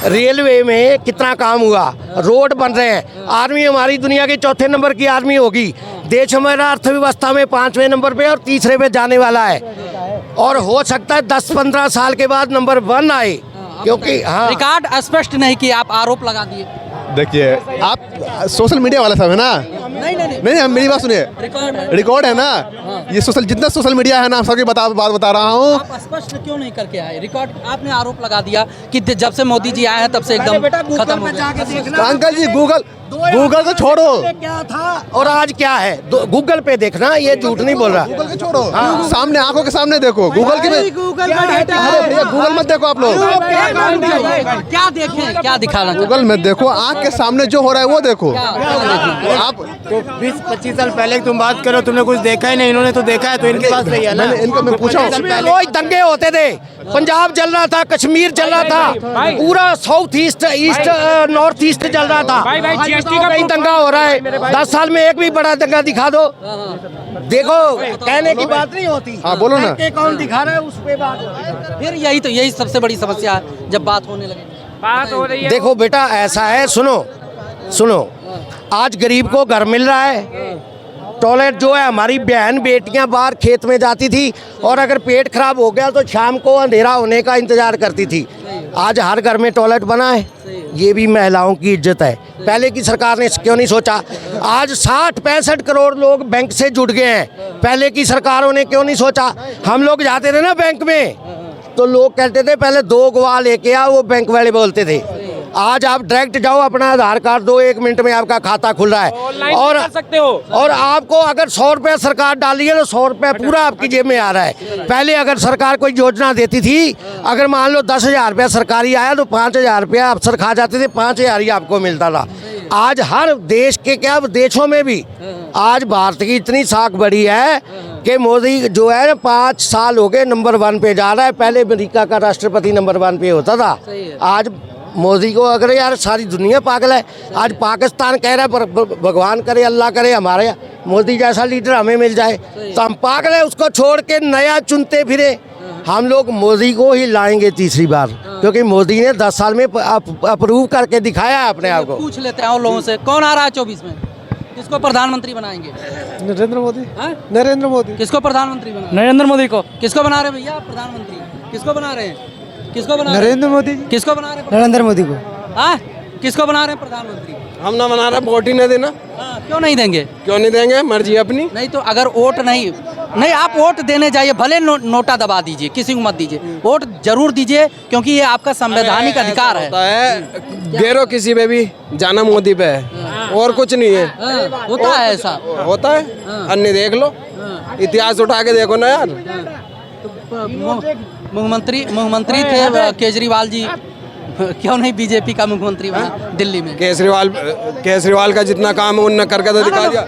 Railway में कितना काम हुआ, रोड बन रहे हैं, आर्मी हमारी दुनिया की चौथे नंबर की आर्मी होगी, देश हमारा अर्थव्यवस्था में 5वें नंबर पे और तीसरे पे जाने वाला है, और हो सकता है 10-15 साल के बाद नंबर 1 आए, क्योंकि हाँ रिकॉर्ड स्पष्ट नहीं किया, आप आरोप लगा दिए। देखिए आप सोशल मीडिया वाला सब है ना, नहीं मेरी बात सुनिए, रिकॉर्ड है ना, ये सोशल जितना सोशल मीडिया है ना, सबकी बात बता रहा हूँ। आप स्पष्ट क्यों नहीं करके आए? रिकॉर्ड आपने आरोप लगा दिया कि जब से मोदी जी आए हैं तब से एकदम खत्म हो गया। अंकल जी गूगल को छोड़ो, क्या था और आज क्या है, गूगल पे देखना, ये झूठ नहीं बोल रहा। गूगल को छोड़ो, सामने आंखों के सामने देखो, गूगल की अरे भैया गूगल मत देखो आप लोग, क्या देखें, क्या दिखाना? गूगल में देखो, आंख के सामने जो हो रहा है वो देखो। आप तो 20-25 साल पहले तुम बात करो, तुमने कुछ देखा ही नहीं, इन्होंने तो देखा है, तो इनकी बात सही है ना। इनको मैं पूछा रोज दंगे होते थे, पंजाब जल रहा था, कश्मीर जल रहा था, पूरा साउथ ईस्ट नॉर्थ ईस्ट जल रहा था, कहीं दंगा हो रहा है। 10 साल में एक भी बड़ा दंगा दिखा दो, देखो कहने की बात नहीं होती। हाँ बोलो ना, कौन दिखा रहा है उस पे बात होती है। फिर यही सबसे बड़ी समस्या है जब बात होने लगे, बात हो रही है। देखो बेटा ऐसा है, सुनो, आज गरीब को घर मिल रहा है, टॉयलेट जो है, हमारी बहन बेटियां बाहर खेत में जाती थी और अगर पेट खराब हो गया तो शाम को अंधेरा होने का इंतजार करती थी, आज हर घर में टॉयलेट बना है, ये भी महिलाओं की इज्जत है। पहले की सरकार ने क्यों नहीं सोचा? आज 60-65 करोड़ लोग बैंक से जुड़ गए हैं, पहले की सरकारों ने क्यों नहीं सोचा? हम लोग जाते थे ना बैंक में तो लोग कहते थे पहले 2 गवाह लेके आओ, वो बैंक वाले बोलते थे। आज आप डायरेक्ट जाओ, अपना आधार कार्ड दो, 1 मिनट में आपका खाता खुल रहा है, और कर सकते हो। और आपको अगर 100 रुपये सरकार डाली है तो 100 रुपये पूरा आपकी जेब में आ रहा है। पहले अगर सरकार कोई योजना देती थी, अगर मान लो 10,000 रुपया सरकारी आया तो 5,000 रुपया अफसर खा जाते थे, 5,000 ही आपको मिलता था। आज हर देश के क्या देशों में भी आज भारत की इतनी साख बढ़ी है कि मोदी जो है 5 साल हो गए नंबर 1 पे जा रहा है। पहले अमेरिका का राष्ट्रपति नंबर 1 पे होता था, आज मोदी को अगर यार सारी दुनिया पागल है। आज पाकिस्तान कह रहा है भगवान करे अल्लाह करे हमारे मोदी जैसा लीडर हमें मिल जाए, तो हम पागल है, उसको छोड़ के नया चुनते फिरे। हम लोग मोदी को ही लाएंगे तीसरी बार, क्योंकि मोदी ने 10 साल में अप्रूव करके दिखाया है अपने आप को। पूछ लेते हैं और लोगों से, कौन आ रहा है 24 में? किसको प्रधानमंत्री बनाएंगे? नरेंद्र मोदी। नरेंद्र मोदी। किसको प्रधानमंत्री बनाएंगे? नरेंद्र मोदी को। किसको बना रहे भैया प्रधानमंत्री? किसको बना रहे हैं? किसको बना रहे? नरेंद्र मोदी। किसको बना रहे? नरेंद्र मोदी को। हाँ, किसको बना रहे हैं प्रधानमंत्री? हम ना बना रहे, वोट ही नहीं देना। क्यों नहीं देंगे? क्यों नहीं देंगे? मर्जी अपनी। नहीं तो अगर वोट नहीं, आप वोट देने जाइए, भले नोटा दबा दीजिए, किसी को मत दीजिए, वोट जरूर दीजिए, क्योंकि ये आपका संवैधानिक अधिकार है। गेरो किसी पे भी जाना मोदी पे है, और कुछ नहीं है। होता है ऐसा, होता है, अन्य देख लो, इतिहास उठा के देखो ना यार। मुख्यमंत्री थे केजरीवाल जी, क्यों नहीं बीजेपी का मुख्यमंत्री बना दिल्ली में? केजरीवाल का जितना काम है उन्होंने करके तो दिखा दिया।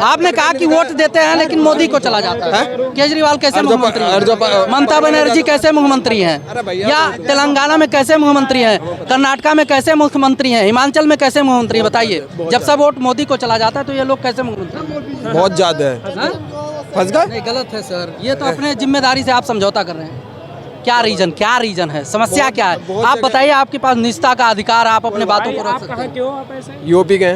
आपने कहा कि वोट देते हैं लेकिन मोदी को चला जाता है। केजरीवाल कैसे मुख्यमंत्री हैं? ममता बनर्जी कैसे मुख्यमंत्री हैं? या तेलंगाना में कैसे मुख्यमंत्री हैं? कर्नाटका में कैसे मुख्यमंत्री हैं? हिमाचल में कैसे मुख्यमंत्री? बताइए, जब सब वोट मोदी को चला जाता है तो ये लोग कैसे मुख्यमंत्री? बहुत ज्यादा है, फंस गए। नहीं, गलत है सर, ये तो अपने जिम्मेदारी से आप समझौता कर रहे हैं। क्या रीजन है? समस्या क्या है? आप बताइए, आपके पास निष्ठा का अधिकार, आप अपने बातों को रख सकते हैं। क्यों आप ऐसे? यूपी के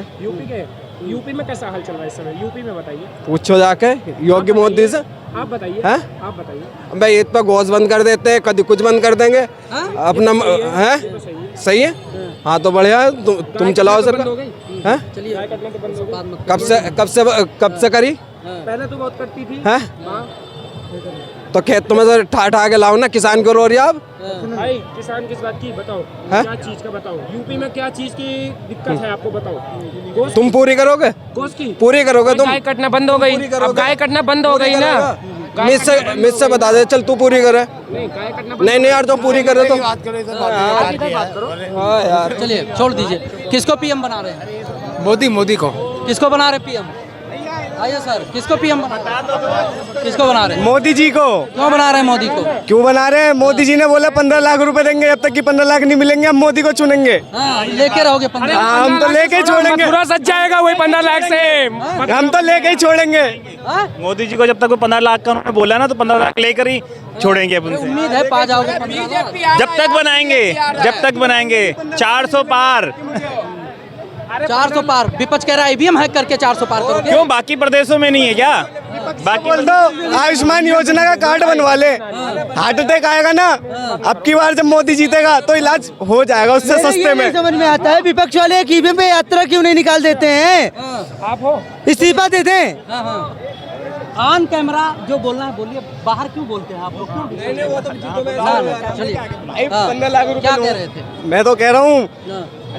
यूपी में कैसा हाल चल रहा है इस समय? यूपी में बताइए, पूछो जाके योगी मोदी से। आप बताइए, हैं? आप बताइए। भाई ईद पर गोश्त बंद कर देते हैं, कभी कुछ बंद कर देंगे अपना है। सही है, हाँ तो बढ़िया है, तुम चलाओ सरकार। हैं? कब से करी? पहले तो बहुत करती थी। हैं? तो खेत तुम्हें तो ठा के लाओ ना, किसान को रो रही आप। भाई किसान किस बात की बताओ? है? क्या चीज का बताओ? यूपी में क्या चीज की दिक्कत है आपको बताओ? तुम पूरी करोगे? गोश्त की पूरी करोगे तुम? गाय कटना बंद हो गई, अब गाय कटना बंद हो गई ना। मुझसे बता दे, चल तू पूरी करे। नहीं, गाय कटना नहीं यार, तो पूरी करे तो। हाँ यार, चलिए छोड़ दीजिए। किसको पीएम बना रहे हैं? मोदी को। किसको बना रहे पीएम? आइए सर, किसको पीएम किसको बना रहे हैं? मोदी जी को। क्यों बना रहे हैं मोदी को? क्यों बना रहे हैं? मोदी जी ने बोला 15 लाख रुपए देंगे, जब तक कि 15 लाख नहीं मिलेंगे हम मोदी को चुनेंगे। हाँ, लेके रहोगे 15 हाँ, हम तो लेके ही छोड़ेंगे, पूरा सच जाएगा वही 15 लाख से। हम तो लेके ही छोड़ेंगे। हाँ? मोदी जी को जब तक वो 15 लाख का उन्होंने बोला ना, तो 15 लाख लेकर ही छोड़ेंगे अपन से। उम्मीद है पा जाओगे 15 लाख। जब तक बनाएंगे 400 पार। 400 पार, विपक्ष कह रहा है ईवीएम हैक करके 400 पार करोगे। क्यों बाकी प्रदेशों में नहीं है क्या? बाकी बोल दो आयुष्मान योजना का कार्ड बनवा ले, हार्ट अटैक आएगा ना, अब की बार जब मोदी जीतेगा तो इलाज हो जाएगा उससे सस्ते में। समझ में आता है विपक्ष वाले एक ईवीएम पे यात्रा क्यों नहीं निकाल देते हैं? आप हो इस्तीफा दे दें। ऑन कैमरा जो बोलना है बोलिए, बाहर क्यों बोलते हैं आप लोग? क्यों? चलिए, 15 लाख रुपए क्या लो। कह रहे थे? मैं तो कह रहा हूँ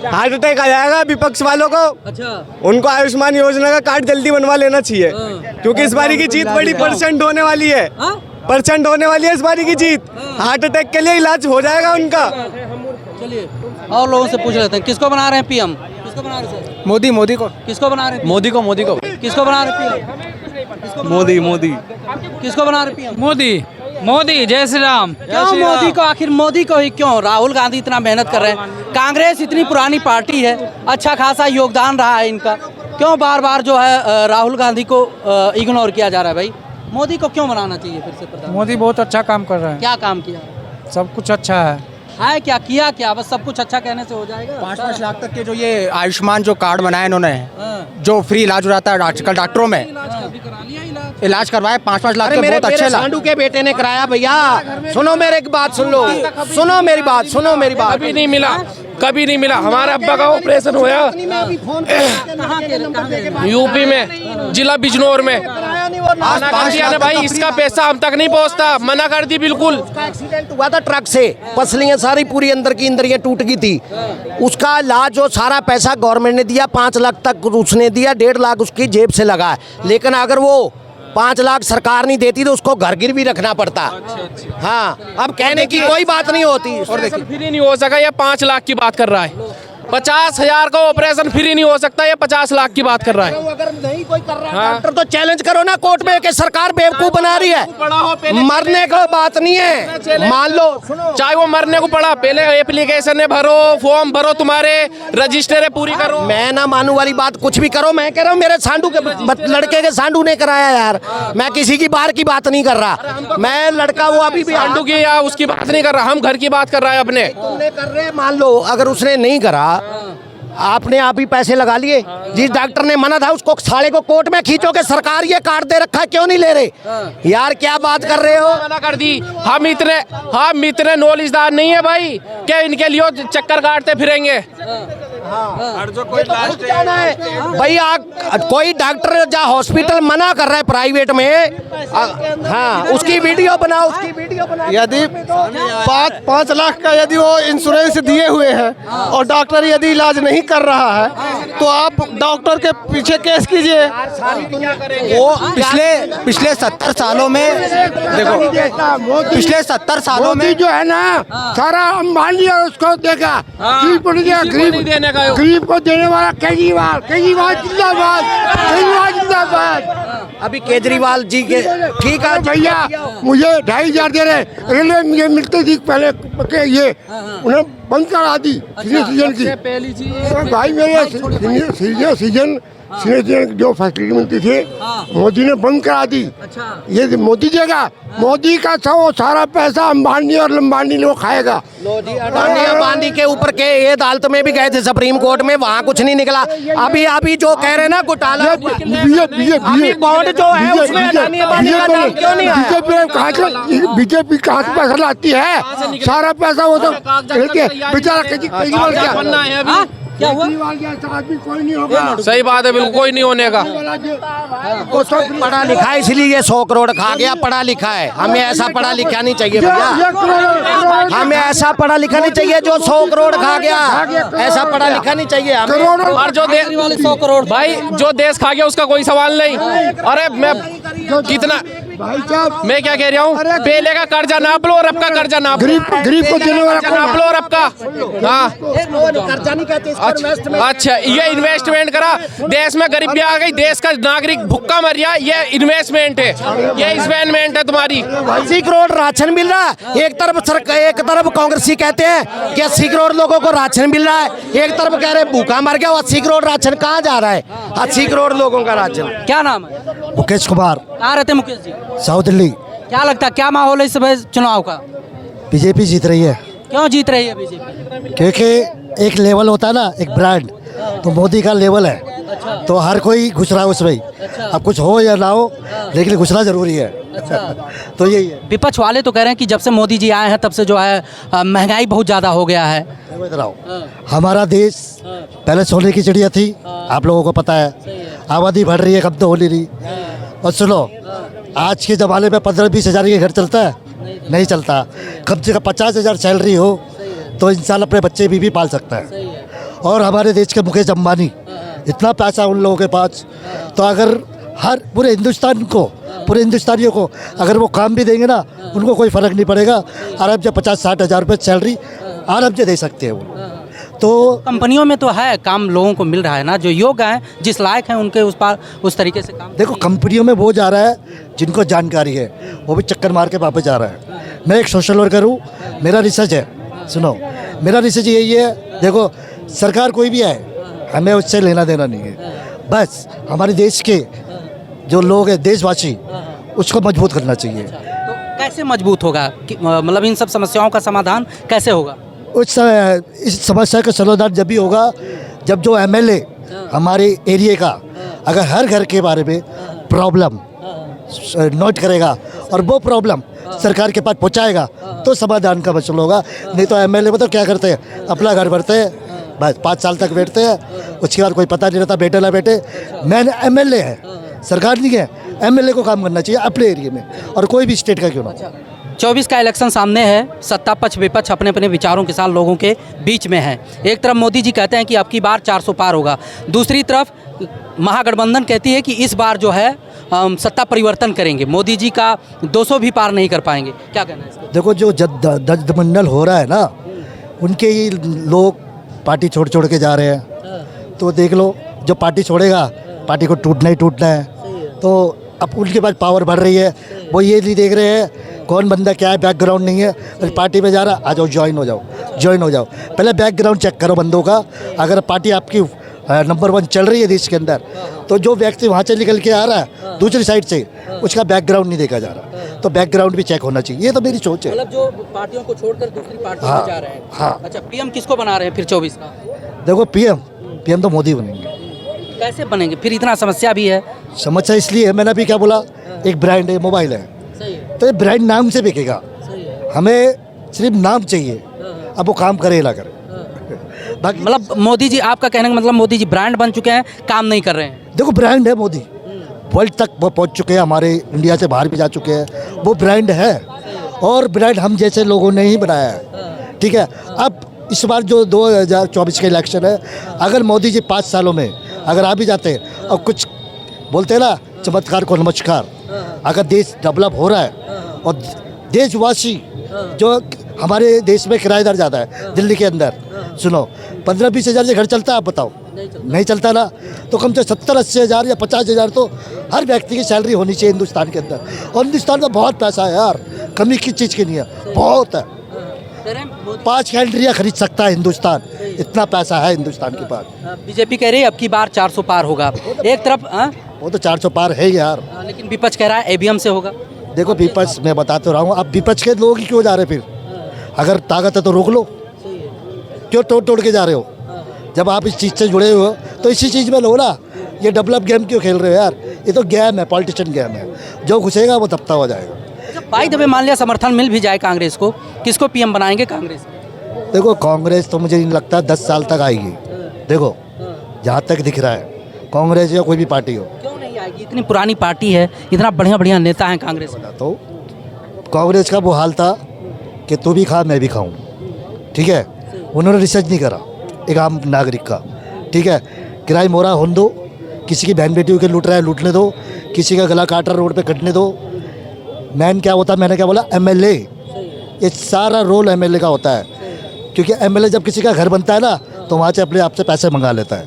हार्ट अटैक आ जाएगा विपक्ष वालों को, अच्छा, उनको आयुष्मान योजना का कार्ड जल्दी बनवा लेना चाहिए, क्योंकि इस बारी की जीत बड़ी परसेंट होने वाली है। हाँ? परसेंट होने वाली है इस बारी की जीत। हार्ट अटैक के लिए इलाज हो जाएगा उनका। चलिए और लोगों से पूछ लेते हैं, किसको बना रहे हैं पीएम? किसको बना रहे हैं सर? मोदी को किसको बना रहे हैं? मोदी को किसको बना रहे हैं पीएम? मोदी किसको बना रहे हैं पीएम? मोदी जय श्री राम। क्यों मोदी को? आखिर मोदी को ही क्यों? राहुल गांधी इतना मेहनत कर रहे हैं, कांग्रेस इतनी पुरानी पार्टी है, अच्छा खासा योगदान रहा है इनका, क्यों बार बार जो है राहुल गांधी को इग्नोर किया जा रहा है? भाई मोदी को क्यों बनाना चाहिए फिर से प्रधानमंत्री? मोदी बहुत अच्छा काम कर रहे हैं, क्या काम किया? सब कुछ अच्छा है। क्या किया क्या? बस सब कुछ अच्छा कहने से हो जाएगा? 5-5 लाख तक के जो ये आयुष्मान जो कार्ड बनाए इन्होंने, हाँ। जो फ्री इलाज हो जाता है आजकल डॉक्टरों में, इलाज करवाए 5-5 लाख के, बहुत अच्छे लाख। सांडू के बेटे ने कराया भैया। सुनो मेरी एक बात, सुन लो, सुनो मेरी बात, सुनो मेरी बात। कभी नहीं मिला, कभी नहीं मिला। हमारे अब्बा का ऑपरेशन हुआ यूपी में, जिला बिजनौर में। मना कर दिया ना भाई, इसका पैसा हम तक नहीं पहुंचता, मना कर दी बिल्कुल। एक्सीडेंट हुआ था ट्रक से, पसलियां सारी पूरी अंदर की इंद्रियां टूट गई थी। उसका इलाज जो सारा पैसा गवर्नमेंट ने दिया, 5 लाख तक उसने दिया, 1.5 लाख उसकी जेब से लगा है। लेकिन अगर वो 5 लाख सरकार नहीं देती तो उसको घर गिरवी रखना पड़ता। हाँ, अब कहने की कोई बात नहीं होती। और देखिए फ्री नहीं हो सका, ये 5 लाख की बात कर रहा है। 50,000 का ऑपरेशन फ्री नहीं हो सकता, ये 50 लाख की बात कर रहा है। अगर नहीं कोई कर रहा है डॉक्टर तो चैलेंज करो ना कोर्ट में कि सरकार बेवकूफ बना रही है। मरने को बात नहीं है, मान लो, चाहे वो मरने को पड़ा, पहले एप्लीकेशन भरो, फॉर्म भरो, तुम्हारे रजिस्टर पूरी करो। मैं ना मानू वाली बात कुछ भी करो। मैं कह रहा हूँ मेरे सांडू के लड़के के सांडू ने कराया यार। मैं किसी की बाहर की बात नहीं कर रहा, मैं लड़का वो अभी भी सांडू की या उसकी बात नहीं कर रहा, हम घर की बात कर रहे हैं अपने। तुमने कर रहे, मान लो अगर उसने नहीं करा, आपने आप ही पैसे लगा लिए। जिस डॉक्टर ने मना था उसको साले को कोर्ट में खींचो के सरकार ये कार्ड दे रखा है, क्यों नहीं ले रहे यार? क्या बात कर रहे हो? मना कर दी। हम इतने नॉलेजदार नहीं है भाई क्या इनके लिए चक्कर काटते फिरेंगे। भाई कोई डॉक्टर जहाँ हॉस्पिटल मना कर रहा है प्राइवेट में, हाँ उसकी वीडियो बनाओ, उसकी वीडियो बनाओ। यदि 5 लाख का यदि वो इंश्योरेंस दिए हुए हैं और डॉक्टर यदि इलाज नहीं कर रहा है तो आप डॉक्टर के पीछे केस कीजिए। वो पिछले 70 सालों में देखो, पिछले 70 सालों में जो है ना सारा अंबानी और उसको देगा, गरीब को नहीं देगा। गरीब को देने वाला केजरीवाल जिंदाबाद, केजरीवाल जिंदाबाद। अभी केजरीवाल जी के ठीक है भैया, मुझे 2,500 दे रहे, रेलवे मुझे मिलते थी पहले के, ये उन्हें बंद करा दी सीजन की। पहली चीज भाई मेरे सीजन जो फैसिलिटी मिलती थी मोदी ने बंद करा दी। ये मोदी देगा, मोदी का सारा पैसा अंबानी और लंबानी लोग खाएगा। अंबानी के ऊपर के ये अदालत में भी गए थे सुप्रीम कोर्ट में, वहाँ कुछ नहीं निकला। अभी जो कह रहे हैं ना घोटाला, अभी बॉन्ड जो है उसमें अडानी अंबानी का नाम क्यों नहीं आया? बीजेपी कहाँ से पैसा लाती है? सारा पैसा वो तो बेचारा केजरीवाल क्या हुआ? आदमी कोई नहीं होगा। सही बात है, बिल्कुल कोई नहीं होने का। उसको पढ़ा लिखा है इसलिए ये 100 करोड़ खा गया। पढ़ा लिखा है, हमें ऐसा पढ़ा लिखा नहीं चाहिए भैया, हमें ऐसा पढ़ा लिखा नहीं चाहिए जो 100 करोड़ खा गया। ऐसा पढ़ा लिखा नहीं चाहिए हमें। और जो 100 करोड़ भाई जो देश खा गया उसका कोई सवाल नहीं। अरे मैं कितना भाई साहब मैं क्या कह रहा हूँ, पहले का कर्जा नाप लो और अब का कर्जा नाप लो। गरीब को देने वाला कौन नाप है? लो और अब का। हाँ कर्जा नहीं कहते इसको, investment। अच्छा, ये इन्वेस्टमेंट करा, देश में गरीबी आ गई, देश का नागरिक भुक्का मर गया, ये इन्वेस्टमेंट है, ये इन्वेस्टमेंट है तुम्हारी। 80 करोड़ राशन मिल रहा है, एक तरफ कांग्रेसी कहते हैं कि 80 करोड़ लोगों को राशन मिल रहा है, एक तरफ कह रहे भूखा मर गया। 80 करोड़ राशन कहाँ जा रहा है? 80 करोड़ लोगों का राशन। क्या नाम है? मुकेश कुमार, कहाँ रहते हैं मुकेश जी? साउथ दिल्ली। क्या लगता है क्या माहौल है इस समय चुनाव का? बीजेपी जीत रही है, क्यों जीत रही है बीजेपी? क्योंकि एक लेवल होता है ना, एक ब्रांड, तो मोदी का लेवल है, तो हर कोई घुस रहा है उसमें। अब कुछ हो या ना हो, लेकिन घुसना जरूरी है। तो यही है। विपक्ष वाले तो कह रहे हैं कि जब से मोदी जी आए हैं तब से जो है महंगाई बहुत ज़्यादा हो गया है। मैं बता रहा हूँ, हमारा देश पहले सोने की चिड़िया थी, आप लोगों को पता है। आबादी बढ़ रही है, कब तो हो नहीं रही। और सुनो, आज के ज़माने में 15-20 हज़ार के घर चलता है? नहीं चलता। कम से कम 50,000 सैलरी हो तो इंसान अपने बच्चे भी पाल सकता है। और हमारे देश के मुकेश अंबानी, इतना पैसा उन लोगों के पास, तो अगर हर पूरे हिंदुस्तानियों को अगर वो काम भी देंगे ना, उनको कोई फ़र्क नहीं पड़ेगा। आराम से 50-60 हज़ार रुपये सैलरी आराम से दे सकते हैं वो। तो कंपनियों में तो है काम, लोगों को मिल रहा है ना, जो योग्य हैं, जिस लायक हैं, उनके उस तरीके से काम। देखो, कंपनियों में वो जा रहा है जिनको जानकारी है, वो भी चक्कर मार के वापस जा रहा है। मैं एक सोशल वर्कर हूँ, मेरा रिसर्च है, सुनो, मेरा रिसर्च यही है। देखो, सरकार कोई भी आए, हमें उससे लेना देना नहीं है। बस हमारे देश के जो लोग हैं, देशवासी, उसको मजबूत करना चाहिए। तो कैसे मजबूत होगा मतलब इन सब समस्याओं का समाधान कैसे होगा? इस समस्या का समाधान जब भी होगा जब जो एमएलए हमारे एरिया का अगर हर घर के बारे में प्रॉब्लम नोट करेगा और वो प्रॉब्लम सरकार के पास पहुंचाएगा, तो समाधान का मसला होगा। नहीं तो एमएलए मतलब क्या करते हैं, अपना घर भरते हैं, बस 5 साल तक बैठते हैं, उसके बाद कोई पता नहीं रहता बेटे ना बेटे। मैंने एमएलए है, सरकार नहीं है। एमएलए को काम करना चाहिए अपने एरिया में, और कोई भी स्टेट का क्यों ना। 24 का इलेक्शन सामने है, सत्ता पक्ष विपक्ष अपने अपने विचारों के साथ लोगों के बीच में है। एक तरफ मोदी जी कहते हैं कि अब की बार 400 पार होगा, दूसरी तरफ महागठबंधन कहती है कि इस बार जो है सत्ता परिवर्तन करेंगे, मोदी जी का 200 भी पार नहीं कर पाएंगे। क्या कहना है इसको? देखो, जो जदमंडल हो रहा है ना, उनके ही लोग पार्टी छोड़ के जा रहे हैं। तो देख लो, जो पार्टी छोड़ेगा, पार्टी को टूटना ही टूटना है। तो अब उनके पास पावर बढ़ रही है, वो ये नहीं देख रहे हैं कौन बंदा क्या है, बैकग्राउंड नहीं है। पार्टी में जा रहा, आ जाओ, ज्वाइन हो जाओ। पहले बैकग्राउंड चेक करो बंदों का। अगर पार्टी आपकी नंबर 1 चल रही है देश के अंदर, तो जो व्यक्ति वहाँ से निकल के आ रहा है दूसरी साइड से, उसका बैकग्राउंड नहीं देखा जा रहा। तो बैकग्राउंड भी चेक होना चाहिए। ये तो मेरी सोच है। मतलब जो पार्टियों को छोड़कर दूसरी पार्टियों में जा रहे हैं। हाँ। अच्छा, पीएम किसको बना रहे हैं फिर 24 का? देखो, पीएम तो मोदी बनेंगे। कैसे बनेंगे? फिर इतना समस्या भी है। समस्या इसलिए है, मैंने अभी क्या बोला, एक ब्रांड है, मोबाइल है, तो ये ब्रांड नाम से बिकेगा। हमें सिर्फ नाम चाहिए, अब वो काम करे ना करे। मतलब मोदी जी, आपका कहने का मतलब मोदी जी ब्रांड बन चुके हैं, काम नहीं कर रहे हैं। देखो, ब्रांड है मोदी, वर्ल्ड तक वो पहुंच चुके हैं, हमारे इंडिया से बाहर भी जा चुके हैं। वो ब्रांड है, और ब्रांड हम जैसे लोगों ने ही बनाया है। ठीक है, अब इस बार जो 2024 का इलेक्शन है, अगर मोदी जी 5 सालों में अगर आ भी जाते हैं, और कुछ बोलते हैं ना, चमत्कार को नमस्कार, अगर देश डेवलप हो रहा है और देशवासी, जो हमारे देश में किराएदार ज़्यादा है दिल्ली के अंदर, सुनो, 15-20 हज़ार से घर चलता है, आप बताओ? नहीं चलता ना। तो कम से 70-80 हज़ार या 50 हज़ार तो हर व्यक्ति की सैलरी होनी चाहिए हिंदुस्तान के अंदर। और हिंदुस्तान में बहुत पैसा है यार, कमी किस चीज़ की नहीं है, बहुत है। 5 कैंट्रियाँ खरीद सकता है हिंदुस्तान, इतना पैसा है हिंदुस्तान के पास। बीजेपी कह रही है अब की बार 400 पार होगा। एक तरफ वो तो 400 पार है यार, लेकिन विपक्ष कह रहा है ईवीएम से होगा। देखो, विपक्ष मैं बताते रहा हूँ, अब विपक्ष के लोग ही क्यों जा रहे फिर? अगर ताकत है तो रोक लो, क्यों तोड़ के जा रहे हो? जब आप इस चीज़ से जुड़े हो तो इसी चीज़ में लो ना। ये डेवलप गेम क्यों खेल रहे हो यार? ये तो गेम है, पॉलिटिशियन गेम है, जो घुसेगा वो तबता हो जाएगा। भाई दबे मान लिया समर्थन मिल भी जाए कांग्रेस को, किसको पीएम बनाएंगे कांग्रेस? देखो, कांग्रेस तो मुझे नहीं लगता 10 साल तक आएगी। देखो, जहाँ तक दिख रहा है, कांग्रेस या कोई भी पार्टी हो, क्यों नहीं आएगी? इतनी पुरानी पार्टी है, इतना बढ़िया नेता है कांग्रेस का। तो कांग्रेस का वो हाल था कि तू भी खा मैं भी खाऊं। ठीक है, उन्होंने रिसर्च नहीं करा एक आम नागरिक का। ठीक है, किराए मोरा होने दो, किसी की बहन बेटियों के लूट रहा है लूटने दो, किसी का गला काट रहा रोड पे कटने दो। मैन क्या होता है, मैंने क्या बोला, एमएलए। ये सारा रोल एमएलए का होता है, क्योंकि एमएलए जब किसी का घर बनता है ना तो वहाँ से अपने आप से पैसे मंगा लेता है,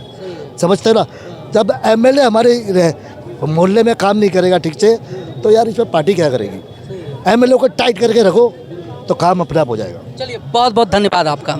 समझते हो ना। जब एमएलए हमारे मोहल्ले में काम नहीं करेगा ठीक से तो यार इसमें पार्टी क्या करेगी। एमएलए को टाइट करके रखो तो काम अपने आप हो जाएगा। चलिए बहुत बहुत धन्यवाद आपका।